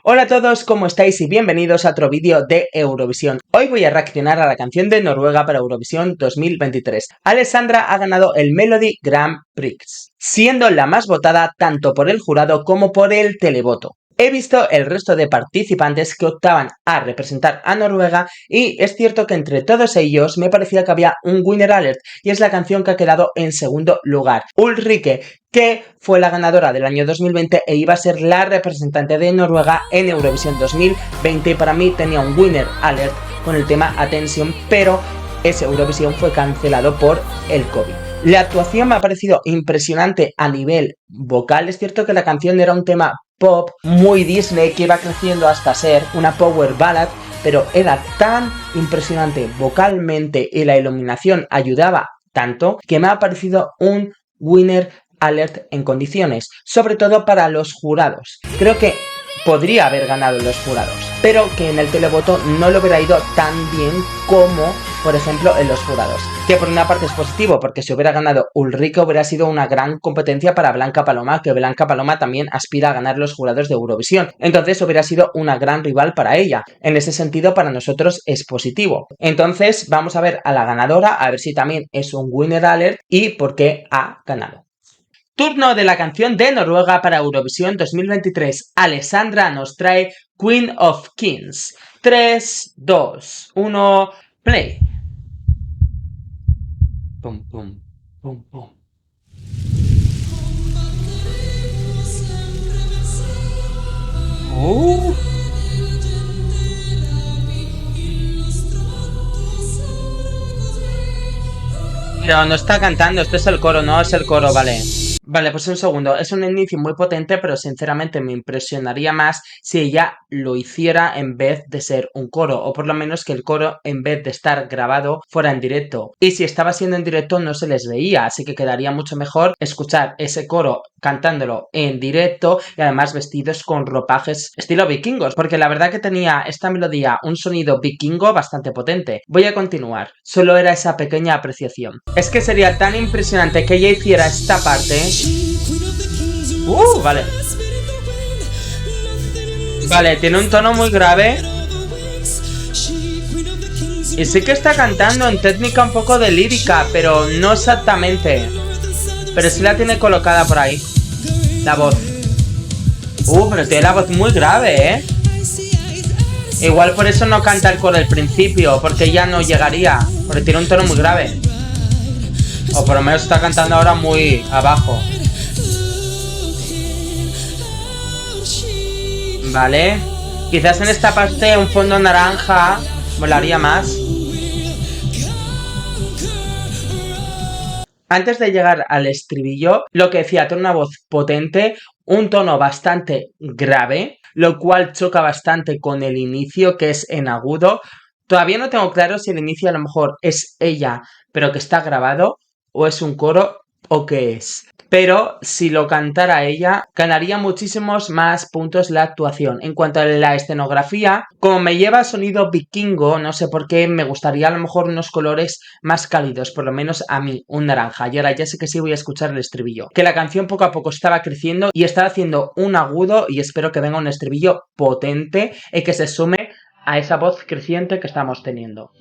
Hola a todos, ¿cómo estáis? Y bienvenidos a otro vídeo de Eurovisión. Hoy voy a reaccionar a la canción de Noruega para Eurovisión 2023. Alessandra ha ganado el Melody Grand Prix, siendo la más votada tanto por el jurado como por el televoto. He visto el resto de participantes que optaban a representar a Noruega y es cierto que entre todos ellos me parecía que había un winner alert y es la canción que ha quedado en segundo lugar. Ulrike, que fue la ganadora del año 2020 e iba a ser la representante de Noruega en Eurovisión 2020 y para mí tenía un winner alert con el tema Attention, pero ese Eurovisión fue cancelado por el COVID. La actuación me ha parecido impresionante a nivel vocal. Es cierto que la canción era un tema pop muy Disney que iba creciendo hasta ser una power ballad, pero era tan impresionante vocalmente y la iluminación ayudaba tanto que me ha parecido un winner alert en condiciones, sobre todo para los jurados. Creo que podría haber ganado los jurados, pero que en el televoto no lo hubiera ido tan bien como, por ejemplo, en los jurados. Que por una parte es positivo, porque si hubiera ganado Ulrike hubiera sido una gran competencia para Blanca Paloma, que Blanca Paloma también aspira a ganar los jurados de Eurovisión. Entonces hubiera sido una gran rival para ella. En ese sentido, para nosotros es positivo. Entonces vamos a ver a la ganadora, a ver si también es un winner alert y por qué ha ganado. Turno de la canción de Noruega para Eurovisión 2023. Alessandra nos trae Queen of Kings. 3, 2, 1, play. Pum, pum, pum, pum. Pero no está cantando, esto es el coro, no es el coro, vale. Vale, pues un segundo, es un inicio muy potente, pero sinceramente me impresionaría más si ella lo hiciera en vez de ser un coro, o por lo menos que el coro, en vez de estar grabado, fuera en directo. Y si estaba siendo en directo no se les veía, así que quedaría mucho mejor escuchar ese coro cantándolo en directo y además vestidos con ropajes estilo vikingos, porque la verdad que tenía esta melodía un sonido vikingo bastante potente. Voy a continuar, solo era esa pequeña apreciación. Es que sería tan impresionante que ella hiciera esta parte. Vale. Vale, tiene un tono muy grave. Y sí que está cantando en técnica un poco de lírica, pero no exactamente. Pero sí la tiene colocada por ahí. La voz. Pero tiene la voz muy grave, ¿eh? Igual por eso no canta el coro al principio, porque ya no llegaría. Porque tiene un tono muy grave. O por lo menos está cantando ahora muy abajo. Vale. Quizás en esta parte un fondo naranja molaría más. Antes de llegar al estribillo, lo que decía, tiene una voz potente, un tono bastante grave, lo cual choca bastante con el inicio, que es en agudo. Todavía no tengo claro si el inicio a lo mejor es ella, pero que está grabado, o es un coro, o qué es. Pero si lo cantara ella, ganaría muchísimos más puntos la actuación. En cuanto a la escenografía, como me lleva sonido vikingo, no sé por qué, me gustaría a lo mejor unos colores más cálidos, por lo menos a mí, un naranja. Y ahora ya sé que sí voy a escuchar el estribillo. Que la canción poco a poco estaba creciendo y estaba haciendo un agudo y espero que venga un estribillo potente y que se sume a esa voz creciente que estamos teniendo.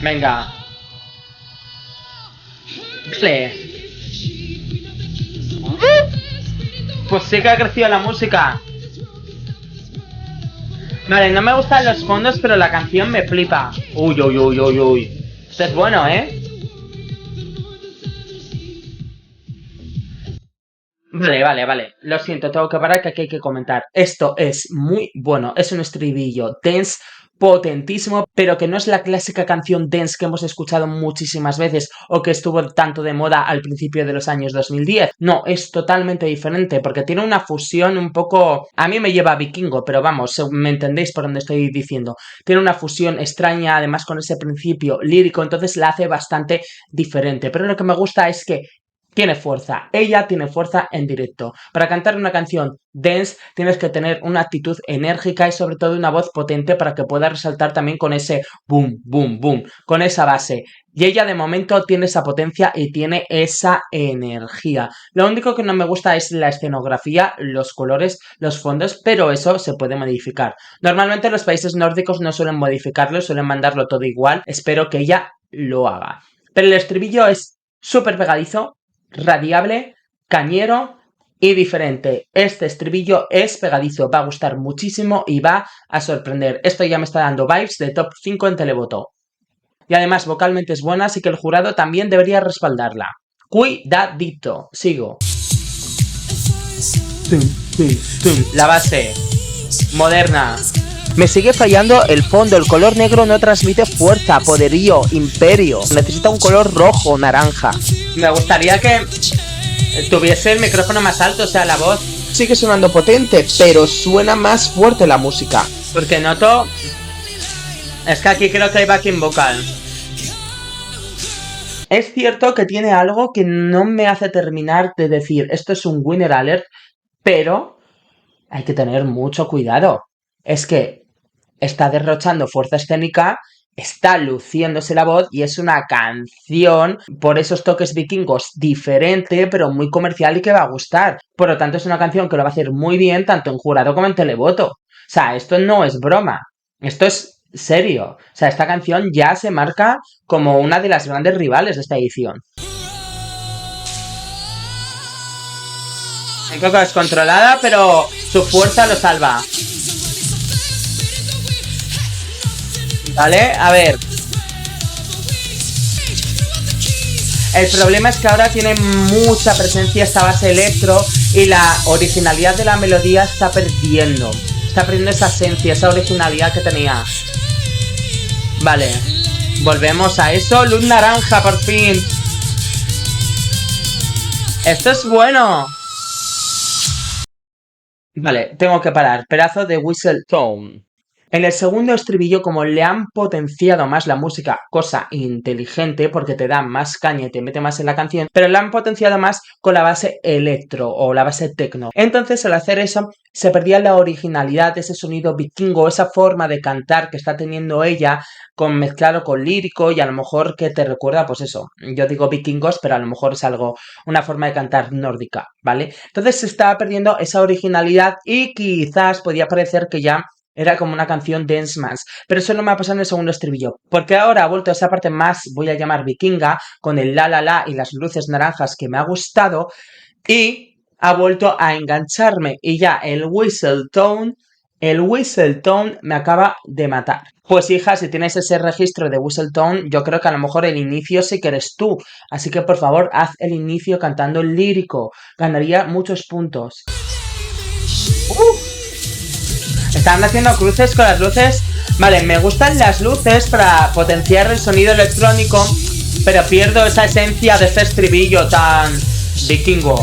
Venga. Vale. Pues sí que ha crecido la música. Vale, no me gustan los fondos, pero la canción me flipa. Uy, uy, uy, uy, uy. Esto es bueno, ¿eh? Vale. Lo siento, tengo que parar que aquí hay que comentar. Esto es muy bueno. Es un estribillo dance potentísimo, pero que no es la clásica canción dance que hemos escuchado muchísimas veces o que estuvo tanto de moda al principio de los años 2010. No, es totalmente diferente porque tiene una fusión un poco... A mí me lleva a vikingo, pero vamos, me entendéis por dónde estoy diciendo. Tiene una fusión extraña, además con ese principio lírico, entonces la hace bastante diferente. Pero lo que me gusta es que tiene fuerza, ella tiene fuerza en directo. Para cantar una canción dance tienes que tener una actitud enérgica y sobre todo una voz potente para que pueda resaltar también con ese boom, boom, boom, con esa base. Y ella de momento tiene esa potencia y tiene esa energía. Lo único que no me gusta es la escenografía, los colores, los fondos, pero eso se puede modificar. Normalmente los países nórdicos no suelen modificarlo, suelen mandarlo todo igual. Espero que ella lo haga. Pero el estribillo es súper pegadizo, radiable, cañero y diferente. Este estribillo es pegadizo, va a gustar muchísimo y va a sorprender. Esto ya me está dando vibes de top 5 en televoto. Y además vocalmente es buena, así que el jurado también debería respaldarla. Cuidadito, sigo. La base, moderna. Me sigue fallando el fondo, el color negro no transmite fuerza, poderío, imperio. Necesita un color rojo, naranja. Me gustaría que tuviese el micrófono más alto, o sea, la voz sigue sonando potente, pero suena más fuerte la música. Porque noto... Es que aquí creo que hay backing vocal. Es cierto que tiene algo que no me hace terminar de decir, esto es un winner alert, pero hay que tener mucho cuidado. Es que está derrochando fuerza escénica, está luciéndose la voz y es una canción por esos toques vikingos diferente, pero muy comercial y que va a gustar. Por lo tanto, es una canción que lo va a hacer muy bien tanto en jurado como en televoto. O sea, esto no es broma. Esto es serio. O sea, esta canción ya se marca como una de las grandes rivales de esta edición. Un poco descontrolada, pero su fuerza lo salva. ¿Vale? A ver. El problema es que ahora tiene mucha presencia esta base electro y la originalidad de la melodía está perdiendo. Está perdiendo esa esencia, esa originalidad que tenía. Vale. Volvemos a eso. Luz naranja, por fin. Esto es bueno. Vale, tengo que parar. Pedazo de whistle tone. En el segundo estribillo, como le han potenciado más la música, cosa inteligente porque te da más caña y te mete más en la canción, pero le han potenciado más con la base electro o la base techno. Entonces, al hacer eso, se perdía la originalidad, ese sonido vikingo, esa forma de cantar que está teniendo ella, con mezclado con lírico y a lo mejor que te recuerda, pues eso, yo digo vikingos, pero a lo mejor es algo, una forma de cantar nórdica, ¿vale? Entonces se estaba perdiendo esa originalidad y quizás podía parecer que ya era como una canción dance más, pero eso no me ha pasado en el segundo estribillo, porque ahora ha vuelto a esa parte más, voy a llamar vikinga, con el la la la y las luces naranjas que me ha gustado, y ha vuelto a engancharme, y ya el whistle tone me acaba de matar. Pues hija, si tienes ese registro de whistle tone, yo creo que a lo mejor el inicio sí que eres tú, así que por favor haz el inicio cantando el lírico, ganaría muchos puntos. Están haciendo cruces con las luces. Vale, me gustan las luces para potenciar el sonido electrónico, pero pierdo esa esencia de este estribillo tan vikingo.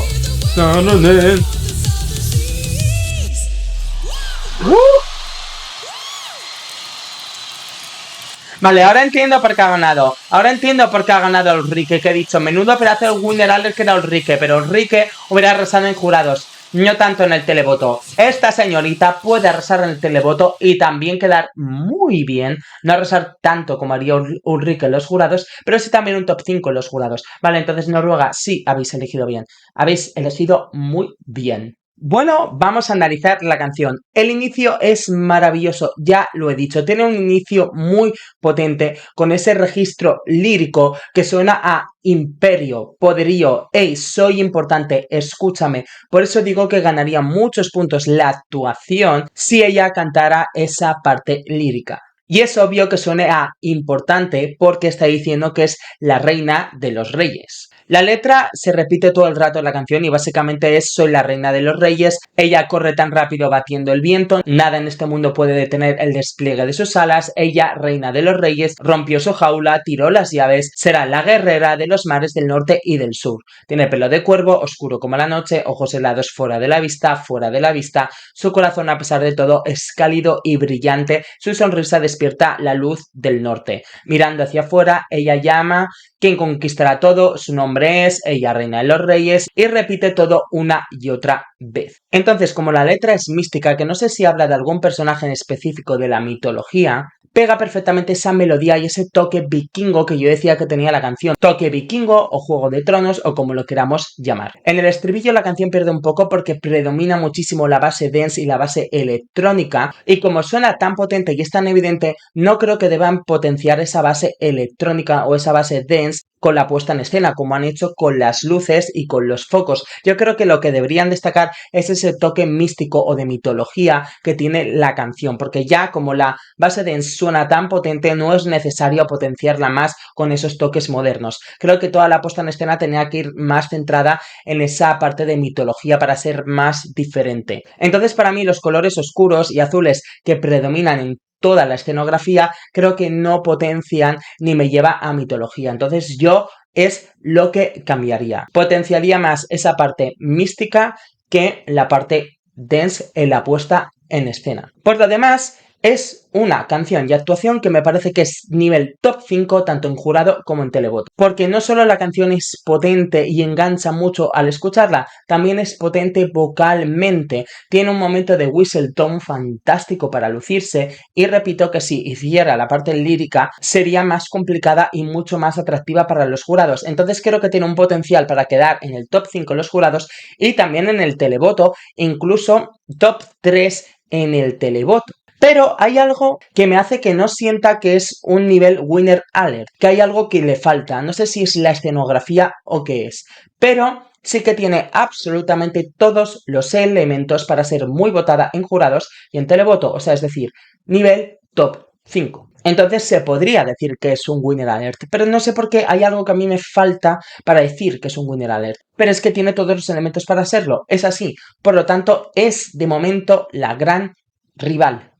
Vale, ahora entiendo por qué ha ganado. Ahora entiendo por qué ha ganado el Ulrike, que he dicho. Menudo pedazo de winner alert que era Ulrike, pero Ulrike hubiera arrasado en jurados. No tanto en el televoto. Esta señorita puede arrasar en el televoto y también quedar muy bien. No arrasar tanto como haría Ulrike en los jurados, pero sí también un top 5 en los jurados. Vale, entonces Noruega, sí habéis elegido bien. Habéis elegido muy bien. Bueno, vamos a analizar la canción. El inicio es maravilloso, ya lo he dicho. Tiene un inicio muy potente, con ese registro lírico que suena a imperio, poderío. Ey, soy importante, escúchame. Por eso digo que ganaría muchos puntos la actuación si ella cantara esa parte lírica. Y es obvio que suene a importante porque está diciendo que es la reina de los reyes. La letra se repite todo el rato en la canción y básicamente es: soy la reina de los reyes, ella corre tan rápido batiendo el viento, nada en este mundo puede detener el despliegue de sus alas, ella, reina de los reyes, rompió su jaula, tiró las llaves, será la guerrera de los mares del norte y del sur. Tiene pelo de cuervo, oscuro como la noche, ojos helados fuera de la vista, su corazón a pesar de todo es cálido y brillante, su sonrisa despierta la luz del norte. Mirando hacia afuera, ella llama quien conquistará todo, su nombre es, ella reina de los reyes, y repite todo una y otra vez. Entonces, como la letra es mística, que no sé si habla de algún personaje en específico de la mitología, pega perfectamente esa melodía y ese toque vikingo que yo decía que tenía la canción. Toque vikingo o Juego de Tronos o como lo queramos llamar. En el estribillo la canción pierde un poco porque predomina muchísimo la base dance y la base electrónica, y como suena tan potente y es tan evidente, no creo que deban potenciar esa base electrónica o esa base dance con la puesta en escena, como han hecho con las luces y con los focos. Yo creo que lo que deberían destacar es ese toque místico o de mitología que tiene la canción, porque ya como la base de suena tan potente, no es necesario potenciarla más con esos toques modernos. Creo que toda la puesta en escena tenía que ir más centrada en esa parte de mitología para ser más diferente. Entonces, para mí, los colores oscuros y azules que predominan en toda la escenografía, creo que no potencian ni me lleva a mitología. Entonces yo es lo que cambiaría. Potenciaría más esa parte mística que la parte dance en la puesta en escena. Por lo demás, es una canción y actuación que me parece que es nivel top 5 tanto en jurado como en televoto. Porque no solo la canción es potente y engancha mucho al escucharla, también es potente vocalmente. Tiene un momento de whistle tone fantástico para lucirse, y repito que si hiciera la parte lírica sería más complicada y mucho más atractiva para los jurados. Entonces creo que tiene un potencial para quedar en el top 5 en los jurados y también en el televoto, incluso top 3 en el televoto. Pero hay algo que me hace que no sienta que es un nivel winner alert, que hay algo que le falta. No sé si es la escenografía o qué es, pero sí que tiene absolutamente todos los elementos para ser muy votada en jurados y en televoto, o sea, es decir, nivel top 5. Entonces se podría decir que es un winner alert, pero no sé por qué hay algo que a mí me falta para decir que es un winner alert. Pero es que tiene todos los elementos para serlo, es así. Por lo tanto, es de momento la gran rival,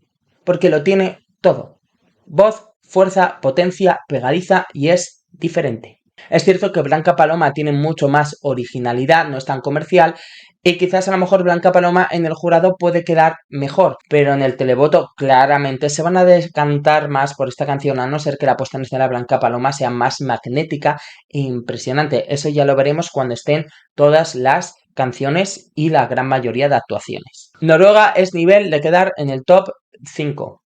porque lo tiene todo. Voz, fuerza, potencia, pegadiza y es diferente. Es cierto que Blanca Paloma tiene mucho más originalidad, no es tan comercial, y quizás a lo mejor Blanca Paloma en el jurado puede quedar mejor, pero en el televoto claramente se van a decantar más por esta canción, a no ser que la puesta en escena de Blanca Paloma sea más magnética e impresionante. Eso ya lo veremos cuando estén todas las canciones y la gran mayoría de actuaciones. Noruega es nivel de quedar en el top 5.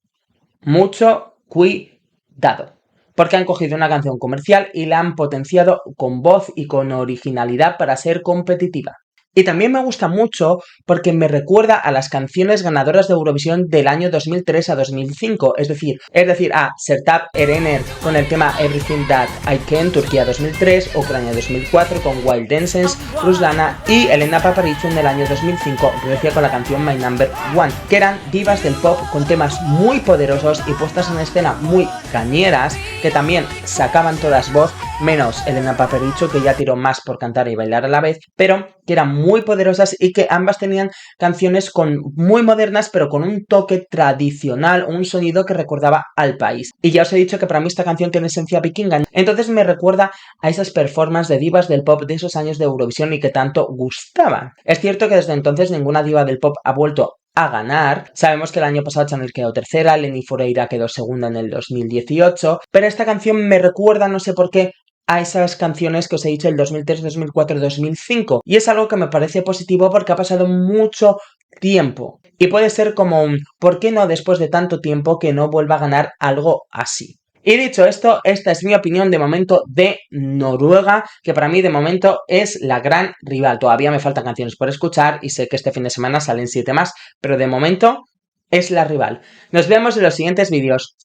Mucho cuidado, porque han cogido una canción comercial y la han potenciado con voz y con originalidad para ser competitiva. Y también me gusta mucho porque me recuerda a las canciones ganadoras de Eurovisión del año 2003 a 2005, es decir, a Sertab Erener con el tema Everything That I Can, Turquía 2003, Ucrania 2004 con Wild Dances, Ruslana, y Elena Paparizou en el año 2005, Grecia con la canción My Number One, que eran divas del pop con temas muy poderosos y puestas en escena muy cañeras, que también sacaban todas voz, menos Elena Paparizou, que ya tiró más por cantar y bailar a la vez, pero que eran muy poderosas y que ambas tenían canciones muy modernas, pero con un toque tradicional, un sonido que recordaba al país. Y ya os he dicho que para mí esta canción tiene esencia vikinga, entonces me recuerda a esas performances de divas del pop de esos años de Eurovisión y que tanto gustaban. Es cierto que desde entonces ninguna diva del pop ha vuelto a ganar. Sabemos que el año pasado Chanel quedó tercera, Leni Foreira quedó segunda en el 2018, pero esta canción me recuerda, no sé por qué, a esas canciones que os he dicho el 2003, 2004, 2005, y es algo que me parece positivo porque ha pasado mucho tiempo y puede ser como un ¿por qué no después de tanto tiempo que no vuelva a ganar algo así? Y dicho esto, esta es mi opinión de momento de Noruega, que para mí de momento es la gran rival. Todavía me faltan canciones por escuchar y sé que este fin de semana salen 7 más, pero de momento es la rival. Nos vemos en los siguientes vídeos.